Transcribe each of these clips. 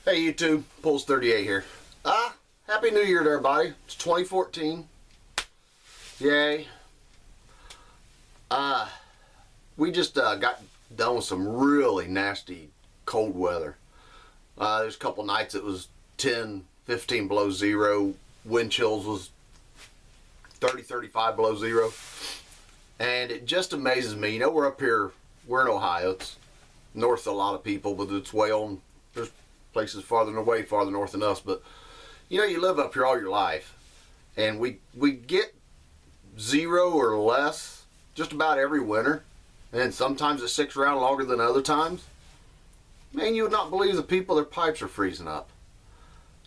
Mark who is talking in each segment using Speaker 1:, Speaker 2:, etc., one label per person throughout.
Speaker 1: Hey YouTube, Pulse38 here. Happy New Year to everybody. It's 2014. Yay. We just got done with some really nasty cold weather. There's a couple nights it was 10, 15 below zero. Wind chills was 30, 35 below zero. And it just amazes me. You know, we're up here, we're in Ohio. It's north of a lot of people, but it's way on, there's places farther away, farther north than us. But, you know, you live up here all your life. And we get zero or less just about every winter. And sometimes it sticks around longer than other times. Man, you would not believe the people, their pipes are freezing up.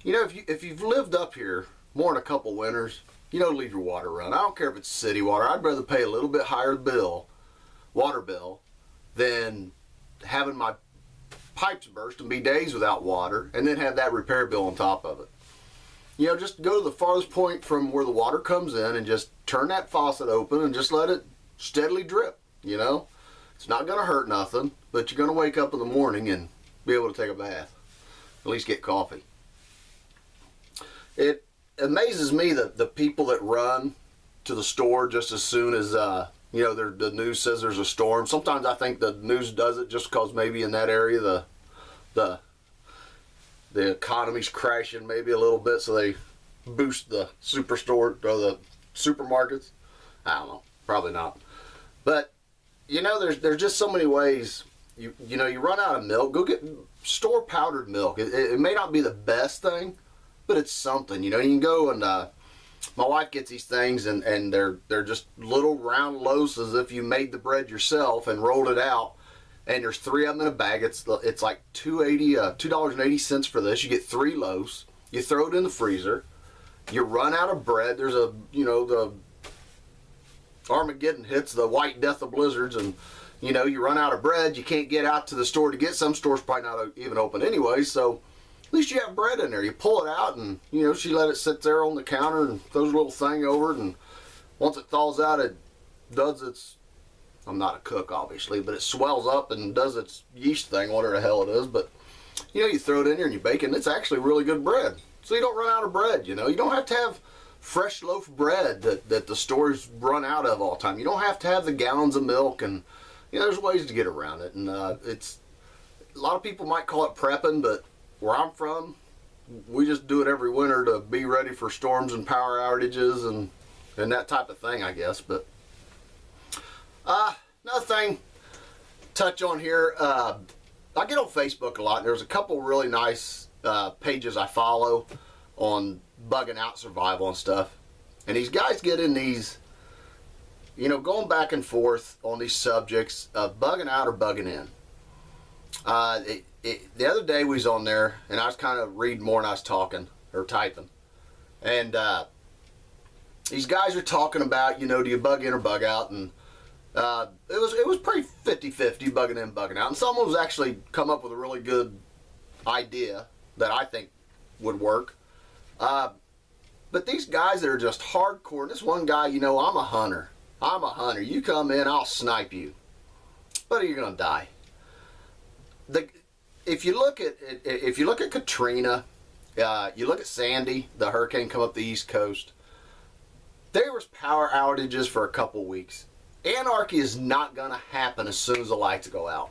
Speaker 1: You know, if you've lived up here more than a couple winters, you know, leave your water run. I don't care if it's city water. I'd rather pay a little bit higher water bill, than having my pipes burst and be days without water and then have that repair bill on top of it. You know, just go to the farthest point from where the water comes in and just turn that faucet open and just let it steadily drip, you know. It's not going to hurt nothing, but you're going to wake up in the morning and be able to take a bath. At least get coffee. It amazes me that the people that run to the store just as soon as, you know, the news says there's a storm. Sometimes I think the news does it just because maybe in that area the economy's crashing maybe a little bit, so they boost the superstore or the supermarkets. I don't know, probably not. But you know, there's just so many ways. You know, you run out of milk, go get store powdered milk. It may not be the best thing, but it's something. You know, you can go and my wife gets these things, and they're just little round loaves as if you made the bread yourself and rolled it out. And there's 3 of them in a bag. It's like $2.80 for this. You get 3 loaves. You throw it in the freezer. You run out of bread. There's a, you know, the Armageddon hits, the white death of blizzards, and you know, you run out of bread. You can't get out to the store to get. Some stores probably not even open anyway, so at least you have bread in there. You pull it out, and you know, she let it sit there on the counter and throws a little thing over it, and once it thaws out, it does its, I'm not a cook obviously, but it swells up and does its yeast thing, whatever the hell it is. But you know, you throw it in there and you bake it, and it's actually really good bread. So you don't run out of bread. You know, you don't have to have fresh loaf bread that the stores run out of all the time. You don't have to have the gallons of milk, and you know, there's ways to get around it. And it's, a lot of people might call it prepping, but where I'm from, we just do it every winter to be ready for storms and power outages and that type of thing, I guess. But another thing touch on here, I get on Facebook a lot, and there's a couple really nice pages I follow on bugging out survival and stuff, and these guys get in these, you know, going back and forth on these subjects of bugging out or bugging in. The other day we was on there, and I was kind of reading more than I was talking or typing, and these guys are talking about, you know, do you bug in or bug out, and it was pretty 50-50 bugging in, bugging out, and someone was actually come up with a really good idea that I think would work. But these guys that are just hardcore, this one guy, you know, I'm a hunter. You come in, I'll snipe you. But you're gonna die. If you look at Katrina, you look at Sandy, the hurricane come up the East Coast, there was power outages for a couple weeks. Anarchy is not gonna happen as soon as the lights go out.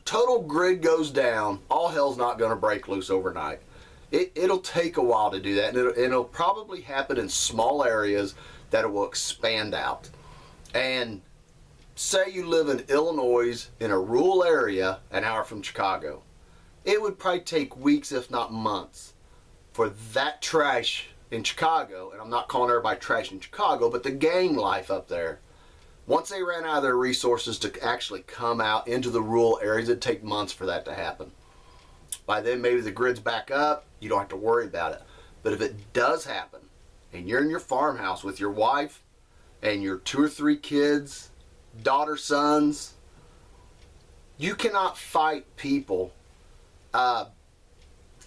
Speaker 1: Total grid goes down, all hell's not gonna break loose overnight. It'll take a while to do that, and it'll probably happen in small areas that it will expand out. And say you live in Illinois in a rural area an hour from Chicago. It would probably take weeks, if not months, for that trash in Chicago, and I'm not calling everybody trash in Chicago, but the gang life up there, once they ran out of their resources to actually come out into the rural areas, it'd take months for that to happen. By then, maybe the grid's back up, you don't have to worry about it. But if it does happen, and you're in your farmhouse with your wife and your 2 or 3 kids, daughter, sons, you cannot fight people. Even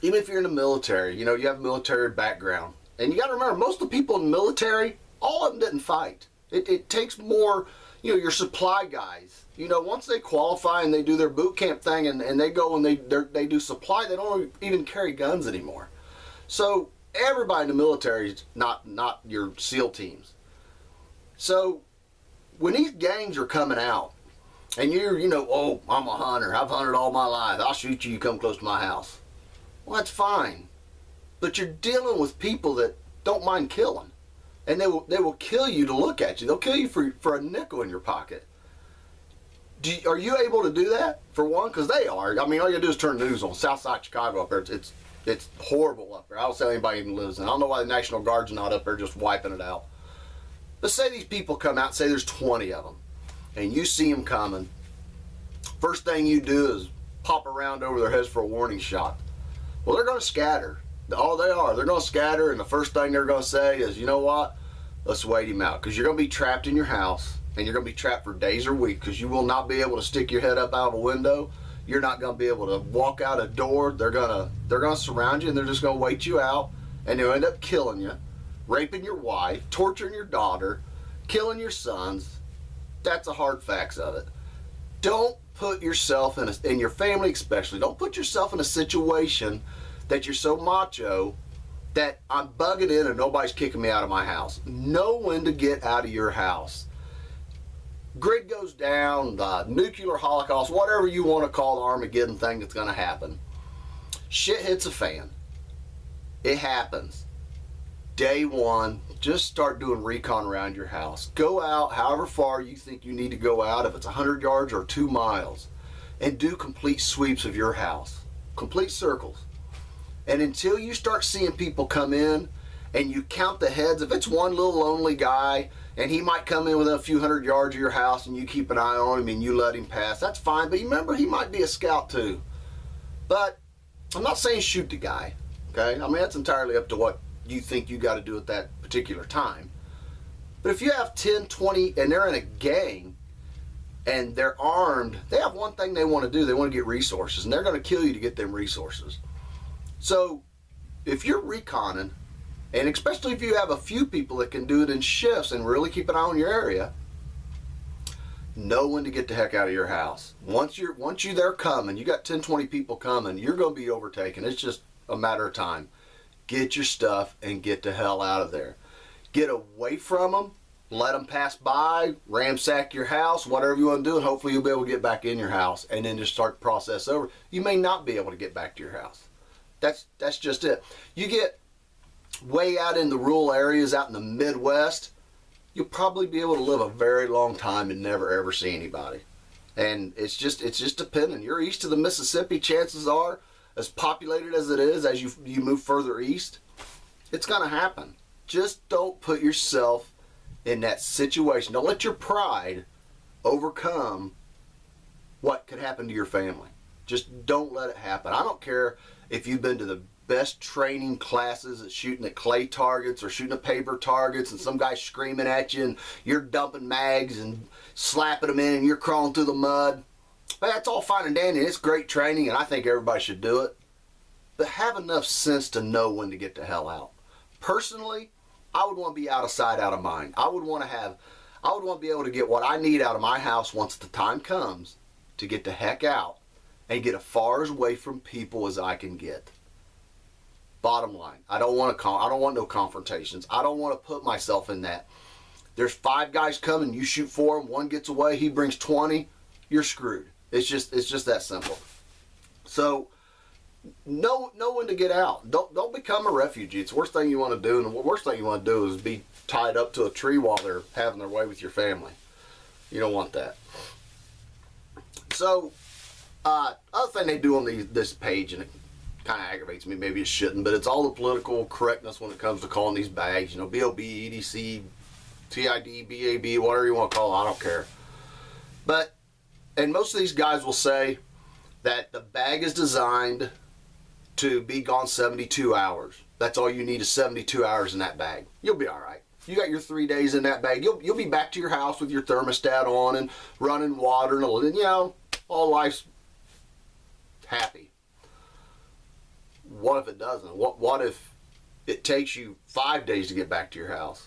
Speaker 1: if you're in the military, you know, you have a military background. And you got to remember, most of the people in the military, all of them didn't fight. It takes more, You know, your supply guys, you know, once they qualify and they do their boot camp thing and they go and they do supply, they don't even carry guns anymore. So everybody in the military is not your SEAL teams. So when these gangs are coming out and you know, oh, I'm a hunter, I've hunted all my life, I'll shoot you come close to my house. Well, that's fine. But you're dealing with people that don't mind killing. And they will kill you to look at you. They'll kill you for a nickel in your pocket. Are you able to do that, for one? Because they are. I mean, all you gotta do is turn the news on. Southside Chicago up there, it's horrible up there. I don't say anybody even lives in. I don't know why the National Guard's not up there just wiping it out. But say these people come out, say there's 20 of them, and you see them coming. First thing you do is pop around over their heads for a warning shot. Well, they're going to scatter. Oh, they are. They're going to scatter, and the first thing they're going to say is, you know what? Let's wait him out, because you're going to be trapped in your house, and you're going to be trapped for days or weeks, because you will not be able to stick your head up out of a window. You're not going to be able to walk out a door. They're going to surround you, and they're just going to wait you out, and they'll end up killing you, raping your wife, torturing your daughter, killing your sons. That's the hard facts of it. Don't put yourself in your family especially, don't put yourself in a situation that you're so macho that I'm bugging in and nobody's kicking me out of my house. Know when to get out of your house. Grid goes down, the nuclear holocaust, whatever you want to call the Armageddon thing that's going to happen. Shit hits a fan. It happens. Day one, just start doing recon around your house. Go out however far you think you need to go out, if it's 100 yards or 2 miles, and do complete sweeps of your house. Complete circles. And until you start seeing people come in and you count the heads, if it's one little lonely guy and he might come in within a few hundred yards of your house and you keep an eye on him and you let him pass, that's fine. But remember, he might be a scout too. But I'm not saying shoot the guy, okay? I mean, that's entirely up to what you think you got to do at that particular time. But if you have 10, 20, and they're in a gang and they're armed, they have one thing they want to do. They want to get resources, and they're going to kill you to get them resources. So if you're reconning, and especially if you have a few people that can do it in shifts and really keep an eye on your area, know when to get the heck out of your house. Once you're there coming, you got 10, 20 people coming, you're going to be overtaken. It's just a matter of time. Get your stuff and get the hell out of there. Get away from them. Let them pass by, ransack your house, whatever you want to do, and hopefully you'll be able to get back in your house and then just start the process over. You may not be able to get back to your house. That's just it. You get way out in the rural areas out in the Midwest, you'll probably be able to live a very long time and never ever see anybody. And it's just dependent. You're east of the Mississippi, chances are, as populated as it is, as you move further east, it's going to happen. Just don't put yourself in that situation. Don't let your pride overcome what could happen to your family. Just don't let it happen. I don't care if you've been to the best training classes at shooting at clay targets or shooting at paper targets and some guy's screaming at you and you're dumping mags and slapping them in and you're crawling through the mud. But that's all fine and dandy. It's great training and I think everybody should do it. But have enough sense to know when to get the hell out. Personally, I would want to be out of sight, out of mind. I would want to be able to get what I need out of my house once the time comes to get the heck out and get as far away from people as I can get. Bottom line, I don't want no confrontations. I don't want to put myself in that. There's 5 guys coming, you shoot 4 them, one gets away, he brings 20, you're screwed. It's just that simple. So know when to get out. Don't become a refugee. It's the worst thing you want to do, and the worst thing you want to do is be tied up to a tree while they're having their way with your family. You don't want that. So other thing they do on this page, and it kind of aggravates me, maybe it shouldn't, but it's all the political correctness when it comes to calling these bags, you know, BOB, EDC, TID, BAB, whatever you want to call it, I don't care. But, and most of these guys will say that the bag is designed to be gone 72 hours. That's all you need is 72 hours in that bag. You'll be all right. You got your 3 days in that bag. You'll be back to your house with your thermostat on and running water and you know, all life's happy. What if it doesn't? What if it takes you 5 days to get back to your house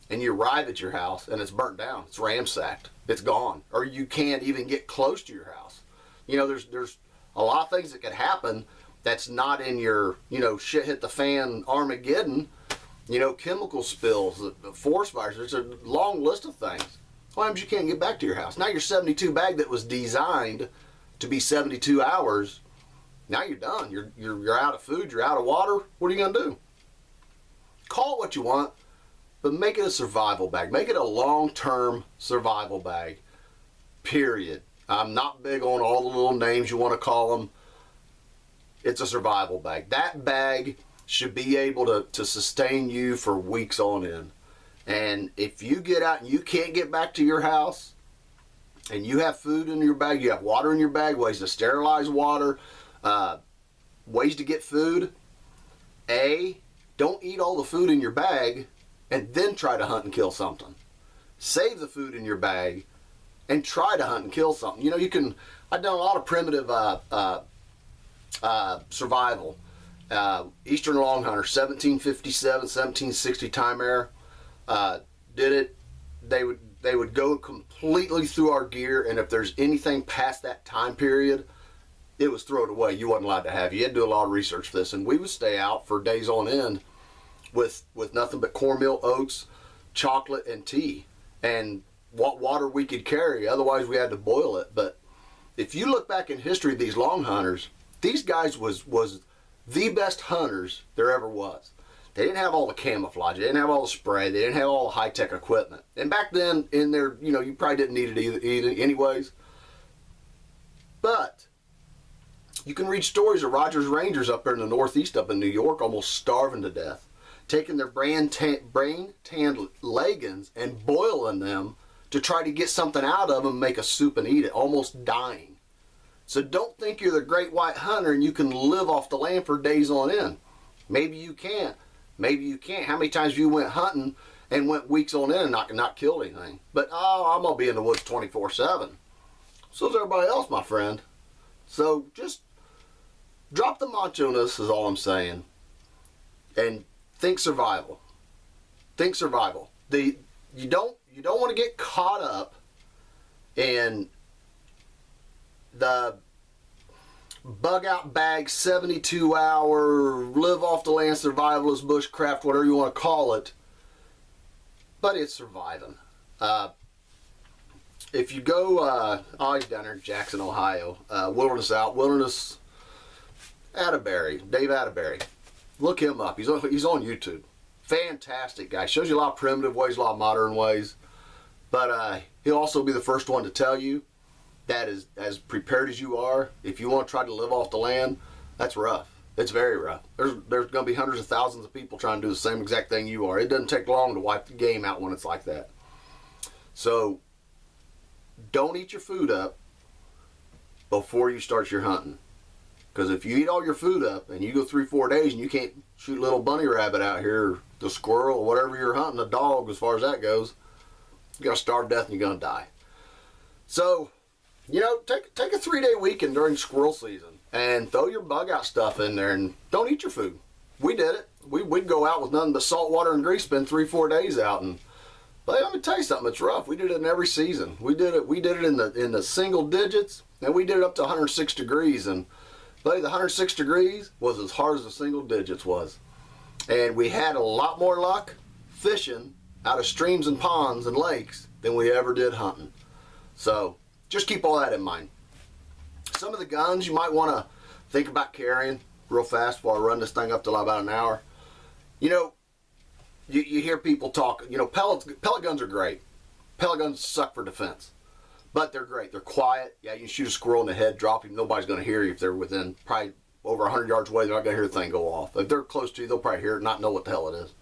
Speaker 1: and you arrive at your house and it's burnt down, it's ransacked? It's gone, or you can't even get close to your house. You know, there's a lot of things that could happen that's not in your, you know, shit hit the fan Armageddon. You know, chemical spills, forest fires. There's a long list of things. What happens? You can't get back to your house. Now your 72 bag that was designed to be 72 hours. Now you're done. You're out of food. You're out of water. What are you gonna do? Call it what you want, but make it a survival bag. Make it a long-term survival bag. Period. I'm not big on all the little names you want to call them. It's a survival bag. That bag should be able to sustain you for weeks on end. And if you get out and you can't get back to your house, and you have food in your bag, you have water in your bag, ways to sterilize water, ways to get food, don't eat all the food in your bag and then try to hunt and kill something. Save the food in your bag and try to hunt and kill something. You know, I've done a lot of primitive survival. Eastern Longhunter, 1757, 1760 time era, did it. They would go completely through our gear, and if there's anything past that time period, it was thrown away. You wasn't allowed to have it. You had to do a lot of research for this, and we would stay out for days on end with nothing but cornmeal, oats, chocolate, and tea, and what water we could carry. Otherwise, we had to boil it. But if you look back in history, these long hunters, these guys was the best hunters there ever was. They didn't have all the camouflage. They didn't have all the spray. They didn't have all the high-tech equipment. And back then, in there, you know, you probably didn't need it either anyways. But you can read stories of Rogers Rangers up there in the Northeast, up in New York, almost starving to death, taking their brain-tanned leggings and boiling them to try to get something out of them, make a soup and eat it, almost dying. So don't think you're the great white hunter and you can live off the land for days on end. Maybe you can't. Maybe you can't. How many times you went hunting and went weeks on end and not killed anything? But, I'm going to be in the woods 24/7. So is everybody else, my friend. So just drop the macho-ness is all I'm saying. And think survival. Think survival. You don't want to get caught up in the bug out bag 72 hour live off the land survivalist bushcraft, whatever you want to call it, but it's surviving. If you go he's down there in Jackson, Ohio, Wilderness Atterbury, Dave Atterbury, look him up. He's on YouTube. Fantastic guy. Shows you a lot of primitive ways, a lot of modern ways, but he'll also be the first one to tell you that is as prepared as you are. If you want to try to live off the land, that's rough. It's very rough. There's going to be hundreds of thousands of people trying to do the same exact thing you are. It doesn't take long to wipe the game out when it's like that. So don't eat your food up before you start your hunting. Because if you eat all your food up and you go 3-4 days and you can't shoot little bunny rabbit out here, or the squirrel, or whatever you're hunting, a dog, as far as that goes, you're going to starve to death and you're going to die. So, you know, take a 3-day weekend during squirrel season and throw your bug out stuff in there and don't eat your food. We did it. We'd go out with nothing but salt water and grease, spend 3-4 days out, but let me tell you something, it's rough. We did it in every season. We did it in the single digits, and we did it up to 106 degrees, and buddy, the 106 degrees was as hard as the single digits was. And we had a lot more luck fishing out of streams and ponds and lakes than we ever did hunting. So just keep all that in mind. Some of the guns you might want to think about carrying real fast before I run this thing up to about an hour. You know, you hear people talk, you know, pellet guns are great. Pellet guns suck for defense, but they're great. They're quiet. Yeah, you can shoot a squirrel in the head, drop him. Nobody's going to hear you. If they're within probably over 100 yards away, they're not going to hear the thing go off. If they're close to you, they'll probably hear it and not know what the hell it is.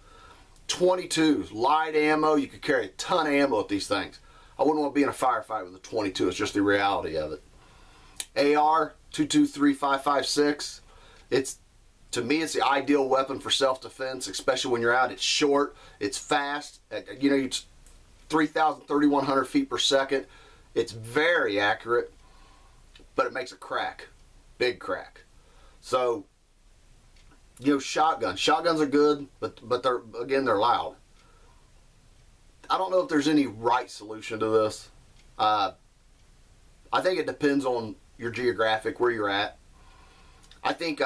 Speaker 1: 22s, light ammo. You could carry a ton of ammo with these things. I wouldn't want to be in a firefight with a 22. It's just the reality of it. AR 223-556. To me, it's the ideal weapon for self-defense, especially when you're out. It's short, it's fast. You know, it's 3,000, 3,100 feet per second. It's very accurate, but it makes a crack, big crack. So, you know, shotguns. Shotguns are good, but they're loud. I don't know if there's any right solution to this. I think it depends on your geographic, where you're at. I think